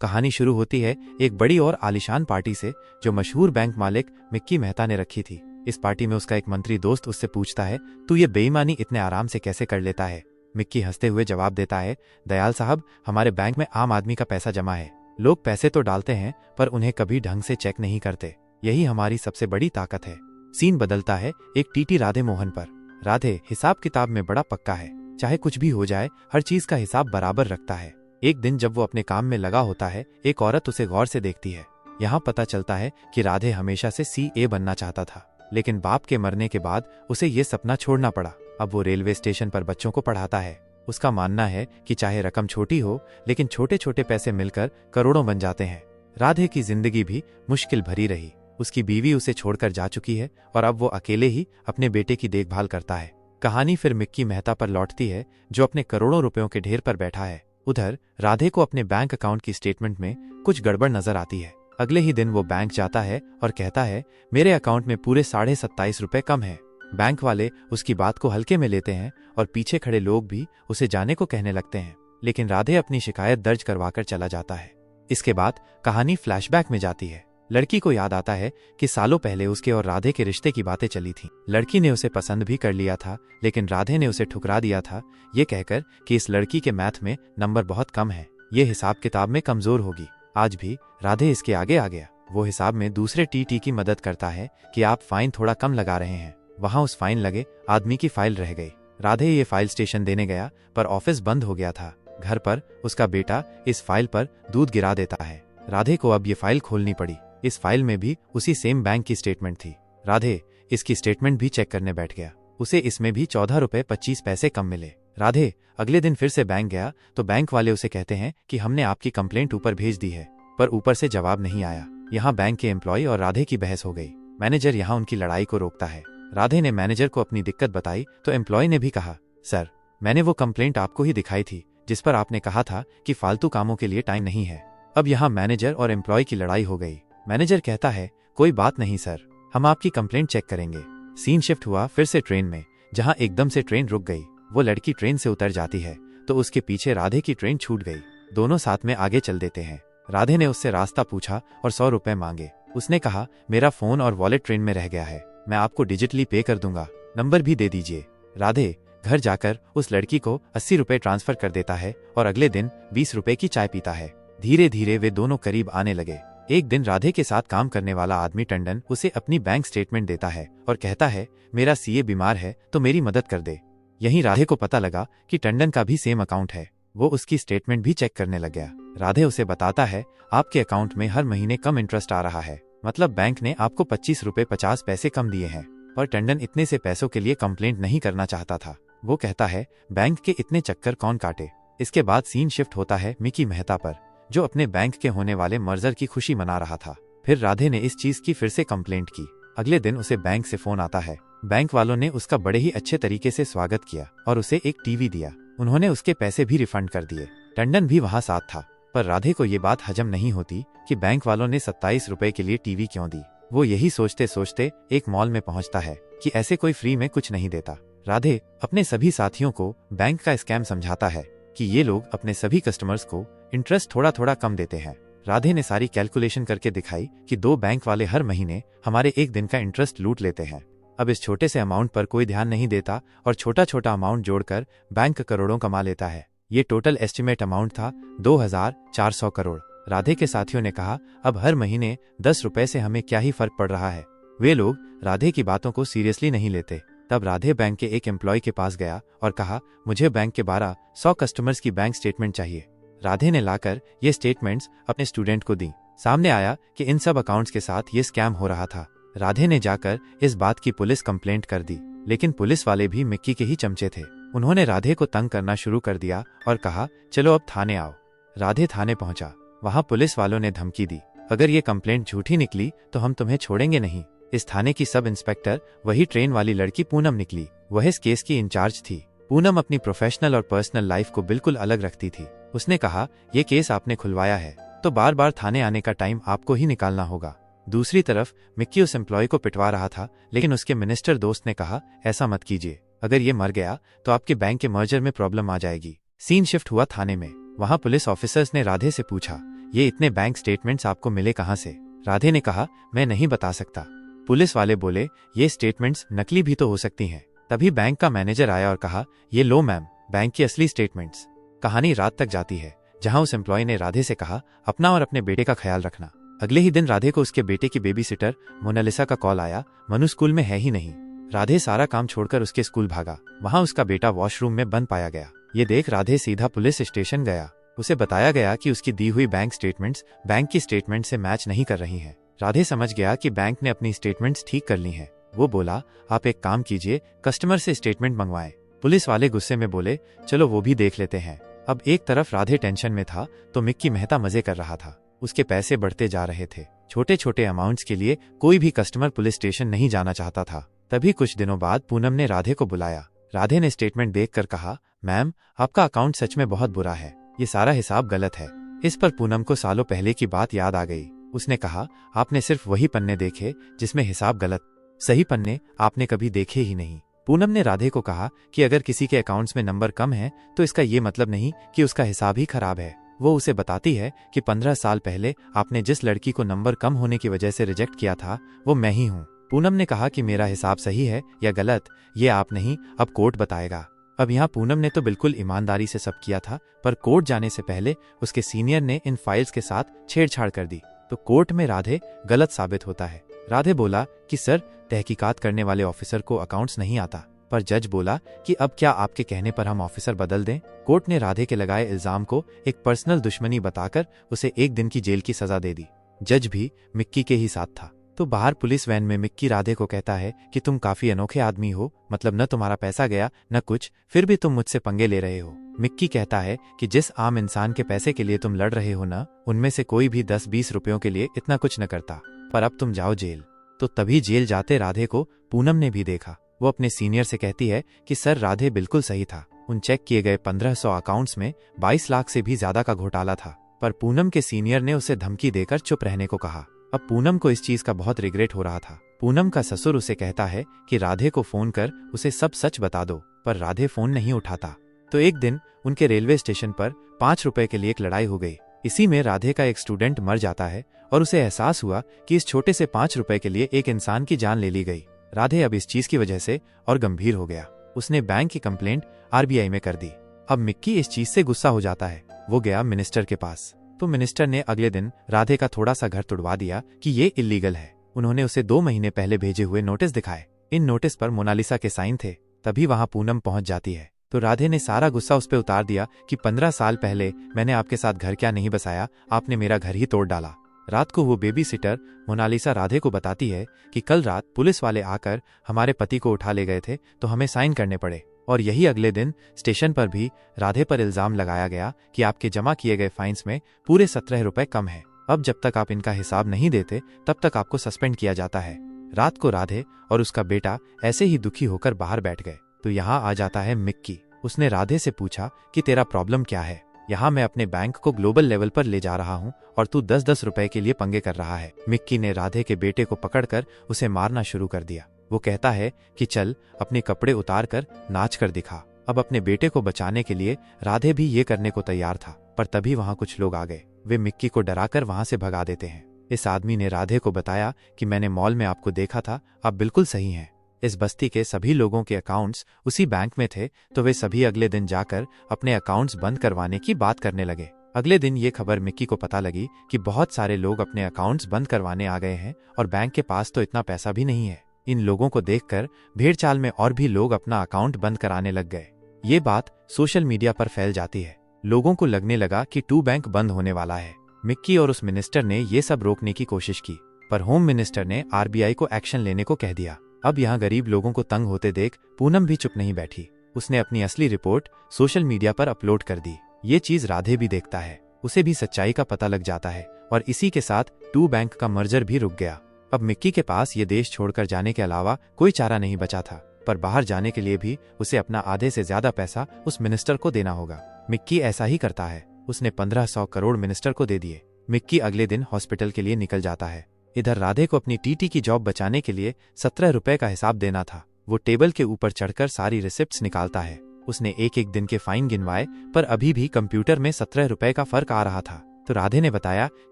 कहानी शुरू होती है एक बड़ी और आलीशान पार्टी से जो मशहूर बैंक मालिक मिक्की मेहता ने रखी थी। इस पार्टी में उसका एक मंत्री दोस्त उससे पूछता है, तू ये बेईमानी इतने आराम से कैसे कर लेता है। मिक्की हंसते हुए जवाब देता है, दयाल साहब, हमारे बैंक में आम आदमी का पैसा जमा है। लोग पैसे तो डालते हैं पर उन्हें कभी ढंग से चेक नहीं करते। यही हमारी सबसे बड़ी ताकत है। सीन बदलता है एक टीटी राधे मोहन पर। राधे हिसाब किताब में बड़ा पक्का है, चाहे कुछ भी हो जाए हर चीज का हिसाब बराबर रखता है। एक दिन जब वो अपने काम में लगा होता है, एक औरत उसे गौर से देखती है। यहाँ पता चलता है कि राधे हमेशा से CA बनना चाहता था, लेकिन बाप के मरने के बाद उसे ये सपना छोड़ना पड़ा। अब वो रेलवे स्टेशन पर बच्चों को पढ़ाता है। उसका मानना है कि चाहे रकम छोटी हो, लेकिन छोटे छोटे पैसे मिलकर करोड़ों बन जाते हैं। राधे की जिंदगी भी मुश्किल भरी रही। उसकी बीवी उसे छोड़कर जा चुकी है और अब वो अकेले ही अपने बेटे की देखभाल करता है। कहानी फिर मिक्की मेहता पर लौटती है, जो अपने करोड़ों रुपयों के ढेर पर बैठा है। उधर राधे को अपने बैंक अकाउंट की स्टेटमेंट में कुछ गड़बड़ नजर आती है। अगले ही दिन वो बैंक जाता है और कहता है, मेरे अकाउंट में पूरे 27.5 रुपए कम है। बैंक वाले उसकी बात को हल्के में लेते हैं और पीछे खड़े लोग भी उसे जाने को कहने लगते हैं, लेकिन राधे अपनी शिकायत दर्ज करवाकर चला जाता है। इसके बाद कहानी फ्लैशबैक में जाती है। लड़की को याद आता है कि सालों पहले उसके और राधे के रिश्ते की बातें चली थीं। लड़की ने उसे पसंद भी कर लिया था, लेकिन राधे ने उसे ठुकरा दिया था, ये कहकर कि इस लड़की के मैथ में नंबर बहुत कम है, ये हिसाब किताब में कमजोर होगी। आज भी राधे इसके आगे आ गया। वो हिसाब में दूसरे टीटी की मदद करता है कि आप फाइन थोड़ा कम लगा रहे हैं। वहां उस फाइन लगे आदमी की फाइल रह गई। राधे ये फाइल स्टेशन देने गया पर ऑफिस बंद हो गया था। घर पर उसका बेटा इस फाइल पर दूध गिरा देता है। राधे को अब ये फाइल खोलनी पड़ी। इस फाइल में भी उसी सेम बैंक की स्टेटमेंट थी। राधे इसकी स्टेटमेंट भी चेक करने बैठ गया। उसे इसमें भी 14 रुपए 25 पैसे कम मिले। राधे अगले दिन फिर से बैंक गया तो बैंक वाले उसे कहते हैं कि हमने आपकी कंप्लेंट ऊपर भेज दी है, पर ऊपर से जवाब नहीं आया। यहाँ बैंक के एम्प्लॉय और राधे की बहस हो गई। मैनेजर यहाँ उनकी लड़ाई को रोकता है। राधे ने मैनेजर को अपनी दिक्कत बताई तो एम्प्लॉय ने भी कहा, सर, मैंने वो कंप्लेंट आपको ही दिखाई थी जिस पर आपने कहा था कि फालतू कामों के लिए टाइम नहीं है। अब यहाँ मैनेजर और एम्प्लॉय की लड़ाई हो गई। मैनेजर कहता है, कोई बात नहीं सर, हम आपकी कंप्लेंट चेक करेंगे। सीन शिफ्ट हुआ फिर से ट्रेन में, जहां एकदम से ट्रेन रुक गई। वो लड़की ट्रेन से उतर जाती है तो उसके पीछे राधे की ट्रेन छूट गई। दोनों साथ में आगे चल देते हैं। राधे ने उससे रास्ता पूछा और 100 रुपए मांगे। उसने कहा, मेरा फोन और वॉलेट ट्रेन में रह गया है, मैं आपको डिजिटली पे कर दूंगा, नंबर भी दे दीजिए। राधे घर जाकर उस लड़की को 80 रुपए ट्रांसफर कर देता है और अगले दिन 20 रुपए की चाय पीता है। धीरे धीरे वे दोनों करीब आने लगे। एक दिन राधे के साथ काम करने वाला आदमी टंडन उसे अपनी बैंक स्टेटमेंट देता है और कहता है, मेरा CA बीमार है तो मेरी मदद कर दे। यहीं राधे को पता लगा कि टंडन का भी सेम अकाउंट है। वो उसकी स्टेटमेंट भी चेक करने लग गया। राधे उसे बताता है, आपके अकाउंट में हर महीने कम इंटरेस्ट आ रहा है, मतलब बैंक ने आपको 25 रुपए 50 पैसे कम दिए हैं। पर टंडन इतने से पैसों के लिए कंप्लेंट नहीं करना चाहता था। वो कहता है, बैंक के इतने चक्कर कौन काटे। इसके बाद सीन शिफ्ट होता है मिक्की मेहता पर, जो अपने बैंक के होने वाले मर्जर की खुशी मना रहा था। फिर राधे ने इस चीज की फिर से कंप्लेंट की। अगले दिन उसे बैंक से फोन आता है। बैंक वालों ने उसका बड़े ही अच्छे तरीके से स्वागत किया और उसे एक टीवी दिया। उन्होंने उसके पैसे भी रिफंड कर दिए। टंडन भी वहां साथ था, पर राधे को ये बात हजम नहीं होती कि बैंक वालों ने 27 रुपए के लिए टीवी क्यों दी। वो यही सोचते सोचते एक मॉल में पहुंचता है कि ऐसे कोई फ्री में कुछ नहीं देता। राधे अपने सभी साथियों को बैंक का स्कैम समझाता है कि ये लोग अपने सभी कस्टमर्स को इंटरेस्ट थोड़ा थोड़ा कम देते हैं। राधे ने सारी कैलकुलेशन करके दिखाई कि 2 बैंक वाले हर महीने हमारे एक दिन का इंटरेस्ट लूट लेते हैं। अब इस छोटे से अमाउंट पर कोई ध्यान नहीं देता और छोटा छोटा अमाउंट जोड़कर बैंक करोड़ों कमा लेता है। ये टोटल एस्टिमेट अमाउंट था 2400 करोड़। राधे के साथियों ने कहा, अब हर महीने 10 रुपए से हमें क्या ही फर्क पड़ रहा है। वे लोग राधे की बातों को सीरियसली नहीं लेते। तब राधे बैंक के एक एम्प्लॉय के पास गया और कहा, मुझे बैंक के 1200 कस्टमर्स की बैंक स्टेटमेंट चाहिए। राधे ने लाकर ये स्टेटमेंट्स अपने स्टूडेंट को दी। सामने आया कि इन सब अकाउंट्स के साथ ये स्कैम हो रहा था। राधे ने जाकर इस बात की पुलिस कंप्लेंट कर दी, लेकिन पुलिस वाले भी मिक्की के ही चमचे थे। उन्होंने राधे को तंग करना शुरू कर दिया और कहा, चलो अब थाने आओ। राधे थाने पहुंचा। वहां पुलिस वालों ने धमकी दी, अगर ये कंप्लेंट झूठी निकली तो हम तुम्हें छोड़ेंगे नहीं। इस थाने की सब इंस्पेक्टर वही ट्रेन वाली लड़की पूनम निकली। वह इस केस की इंचार्ज थी। पूनम अपनी प्रोफेशनल और पर्सनल लाइफ को बिल्कुल अलग रखती थी। उसने कहा, ये केस आपने खुलवाया है तो बार बार थाने आने का टाइम आपको ही निकालना होगा। दूसरी तरफ मिक्की उस एम्प्लॉय को पिटवा रहा था, लेकिन उसके मिनिस्टर दोस्त ने कहा, ऐसा मत कीजिए, अगर ये मर गया तो आपके बैंक के मर्जर में प्रॉब्लम आ जाएगी। सीन शिफ्ट हुआ थाने में। वहां पुलिस ऑफिसर्स ने राधे से पूछा ये इतने बैंक स्टेटमेंट्स आपको मिले कहाँ से? राधे ने कहा, मैं नहीं बता सकता। पुलिस वाले बोले, ये स्टेटमेंट्स नकली भी तो हो सकती हैं। तभी बैंक का मैनेजर आया और कहा, ये लो मैम, बैंक की असली स्टेटमेंट्स। कहानी रात तक जाती है, जहां उस एम्प्लॉय ने राधे से कहा, अपना और अपने बेटे का ख्याल रखना। अगले ही दिन राधे को उसके बेटे की बेबी सिटर मोनालिसा का कॉल आया, मनु स्कूल में है ही नहीं। राधे सारा काम छोड़कर उसके स्कूल भागा। वहां उसका बेटा वॉशरूम में बंद पाया गया। ये देख राधे सीधा पुलिस स्टेशन गया। उसे बताया गया कि उसकी दी हुई बैंक स्टेटमेंट्स बैंक की स्टेटमेंट से मैच नहीं कर रही हैं। राधे समझ गया कि बैंक ने अपनी स्टेटमेंट्स ठीक कर ली हैं। वो बोला, आप एक काम कीजिए, कस्टमर से स्टेटमेंट मंगवाएं। पुलिस वाले गुस्से में बोले, चलो वो भी देख लेते हैं। अब एक तरफ राधे टेंशन में था तो मिक्की मेहता मजे कर रहा था। उसके पैसे बढ़ते जा रहे थे। छोटे छोटे अमाउंट्स के लिए कोई भी कस्टमर पुलिस स्टेशन नहीं जाना चाहता था। तभी कुछ दिनों बाद पूनम ने राधे को बुलाया। राधे ने स्टेटमेंट देखकर कहा, मैम, आपका अकाउंट सच में बहुत बुरा है। ये सारा हिसाब गलत है। इस पर पूनम को सालों पहले की बात याद आ गई। उसने कहा, आपने सिर्फ वही पन्ने देखे जिसमें हिसाब गलत, सही पन्ने आपने कभी देखे ही नहीं। पूनम ने राधे को कहा कि अगर किसी के अकाउंट्स में नंबर कम है तो इसका ये मतलब नहीं कि उसका हिसाब ही खराब है। वो उसे बताती है कि 15 साल पहले आपने जिस लड़की को नंबर कम होने की वजह से रिजेक्ट किया था वो मैं ही हूँ। पूनम ने कहा कि मेरा हिसाब सही है या गलत ये आप नहीं, अब कोर्ट बताएगा। अब यहाँ पूनम ने तो बिल्कुल ईमानदारी से सब किया था, पर कोर्ट जाने से पहले उसके सीनियर ने इन फाइल्स के साथ छेड़छाड़ कर दी तो कोर्ट में राधे गलत साबित होता है। राधे बोला कि सर, तहकीकात करने वाले ऑफिसर को अकाउंट्स नहीं आता। पर जज बोला कि अब क्या आपके कहने पर हम ऑफिसर बदल दें? कोर्ट ने राधे के लगाए इल्जाम को एक पर्सनल दुश्मनी बताकर उसे 1 दिन की जेल की सजा दे दी। जज भी मिक्की के ही साथ था। तो बाहर पुलिस वैन में मिक्की राधे को कहता है कि तुम काफी अनोखे आदमी हो, मतलब न तुम्हारा पैसा गया न कुछ, फिर भी तुम मुझसे पंगे ले रहे हो। मिक्की कहता है कि जिस आम इंसान के पैसे के लिए तुम लड़ रहे हो ना, उनमें से कोई भी 10-20 रुपयों के लिए इतना कुछ न करता, पर अब तुम जाओ जेल। तो तभी जेल जाते राधे को पूनम ने भी देखा। वो अपने सीनियर से कहती है कि सर, राधे बिल्कुल सही था। उन चेक किए गए 1500 अकाउंट्स में 22 लाख से भी ज्यादा का घोटाला था। पर पूनम के सीनियर ने उसे धमकी देकर चुप रहने को कहा। अब पूनम को इस चीज का बहुत रिग्रेट हो रहा था। पूनम का ससुर उसे कहता है कि राधे को फोन कर उसे सब सच बता दो, पर राधे फोन नहीं उठाता। तो एक दिन उनके रेलवे स्टेशन पर 5 रुपए के लिए एक लड़ाई हो गई। इसी में राधे का एक स्टूडेंट मर जाता है और उसे एहसास हुआ कि इस छोटे से 5 रुपए के लिए एक इंसान की जान ले ली गई। राधे अब इस चीज की वजह से और गंभीर हो गया। उसने बैंक की कंप्लेंट आरबीआई में कर दी। अब मिक्की इस चीज से गुस्सा हो जाता है। वो गया मिनिस्टर के पास। तो मिनिस्टर ने अगले दिन राधे का थोड़ा सा घर तुड़वा दिया कि ये इल्लीगल है। उन्होंने उसे 2 महीने पहले भेजे हुए नोटिस दिखाए। इन नोटिस पर मोनालिसा के साइन थे। तभी वहां पूनम पहुंच जाती है। तो राधे ने सारा गुस्सा उस पर उतार दिया कि 15 साल पहले मैंने आपके साथ घर क्या नहीं बसाया, आपने मेरा घर ही तोड़ डाला। रात को वो बेबी सिटर मोनालिसा राधे को बताती है कि कल रात पुलिस वाले आकर हमारे पति को उठा ले गए थे तो हमें साइन करने पड़े। और यही अगले दिन स्टेशन पर भी राधे पर इल्जाम लगाया गया कि आपके जमा किए गए फाइन्स में पूरे 17 रुपए कम है। अब जब तक आप इनका हिसाब नहीं देते तब तक आपको सस्पेंड किया जाता है। रात को राधे और उसका बेटा ऐसे ही दुखी होकर बाहर बैठ गए। तो यहाँ आ जाता है मिक्की। उसने राधे से पूछा कि तेरा प्रॉब्लम क्या है? यहाँ मैं अपने बैंक को ग्लोबल लेवल पर ले जा रहा हूँ और तू 10-10 रुपए के लिए पंगे कर रहा है। मिक्की ने राधे के बेटे को पकड़कर उसे मारना शुरू कर दिया। वो कहता है कि चल अपने कपड़े उतार कर नाच कर दिखा। अब अपने बेटे को बचाने के लिए राधे भी ये करने को तैयार था, पर तभी वहाँ कुछ लोग आ गए। वे मिक्की को डराकर वहाँ से भगा देते हैं। इस आदमी ने राधे को बताया कि मैंने मॉल में आपको देखा था, आप बिल्कुल सही हैं। इस बस्ती के सभी लोगों के अकाउंट्स उसी बैंक में थे, तो वे सभी अगले दिन जाकर अपने अकाउंट्स बंद करवाने की बात करने लगे। अगले दिन ये खबर मिक्की को पता लगी कि बहुत सारे लोग अपने अकाउंट्स बंद करवाने आ गए हैं और बैंक के पास तो इतना पैसा भी नहीं है। इन लोगों को देखकर भेड़चाल में और भी लोग अपना अकाउंट बंद कराने लग गए। ये बात सोशल मीडिया पर फैल जाती है। लोगों को लगने लगा कि 2 बैंक बंद होने वाला है। मिक्की और उस मिनिस्टर ने ये सब रोकने की कोशिश की, पर होम मिनिस्टर ने आरबीआई को एक्शन लेने को कह दिया। अब यहाँ गरीब लोगों को तंग होते देख पूनम भी चुप नहीं बैठी। उसने अपनी असली रिपोर्ट सोशल मीडिया पर अपलोड कर दी। ये चीज राधे भी देखता है। उसे भी सच्चाई का पता लग जाता है और इसी के साथ 2 बैंक का मर्जर भी रुक गया। अब मिक्की के पास ये देश छोड़कर जाने के अलावा कोई चारा नहीं बचा था, पर बाहर जाने के लिए भी उसे अपना आधे से ज्यादा पैसा उस मिनिस्टर को देना होगा। मिक्की ऐसा ही करता है। उसने 1500 करोड़ मिनिस्टर को दे दिए। मिक्की अगले दिन हॉस्पिटल के लिए निकल जाता है। इधर राधे को अपनी टीटी की जॉब बचाने के लिए 17 रुपए का हिसाब देना था। वो टेबल के ऊपर चढ़कर सारी रिसिप्ट्स निकालता है। उसने एक एक दिन के फाइन गिनवाए, पर अभी भी कंप्यूटर में 17 रुपए का फर्क आ रहा था। तो राधे ने बताया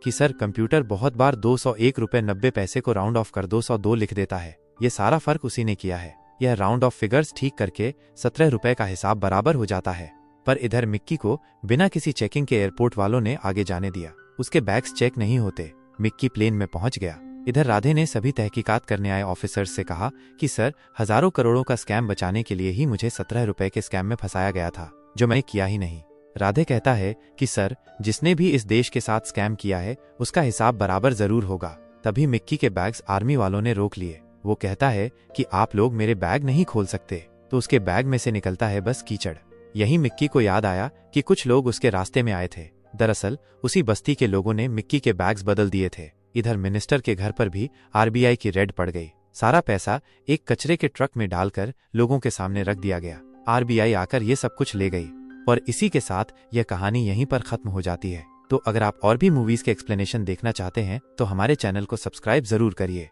कि सर कंप्यूटर बहुत बार 201 रुपये 90 पैसे को राउंड ऑफ कर 202 लिख देता है। ये सारा फर्क उसी ने किया है। यह राउंड ऑफ फिगर्स ठीक करके 17 रुपये का हिसाब बराबर हो जाता है। पर इधर मिक्की को बिना किसी चेकिंग के एयरपोर्ट वालों ने आगे जाने दिया। उसके बैग्स चेक नहीं होते। मिक्की प्लेन में पहुंच गया। इधर राधे ने सभी तहकीकात करने आए ऑफिसर्स से कहा कि सर हजारों करोड़ों का स्कैम बचाने के लिए ही मुझे 17 रुपये के स्कैम में फंसाया गया था, जो मैंने किया ही नहीं। राधे कहता है कि सर जिसने भी इस देश के साथ स्कैम किया है उसका हिसाब बराबर जरूर होगा। तभी मिक्की के बैग्स आर्मी वालों ने रोक लिए। वो कहता है कि आप लोग मेरे बैग नहीं खोल सकते, तो उसके बैग में से निकलता है बस कीचड़। यही मिक्की को याद आया कि कुछ लोग उसके रास्ते में आए थे। दरअसल उसी बस्ती के लोगों ने मिक्की के बैग्स बदल दिए थे। इधर मिनिस्टर के घर पर भी आरबीआई की रेड पड़ गई। सारा पैसा एक कचरे के ट्रक में डालकर लोगों के सामने रख दिया गया। आरबीआई आकर ये सब कुछ ले गई और इसी के साथ यह कहानी यहीं पर खत्म हो जाती है। तो अगर आप और भी मूवीज के एक्सप्लेनेशन देखना चाहते हैं तो हमारे चैनल को सब्सक्राइब जरूर करिए।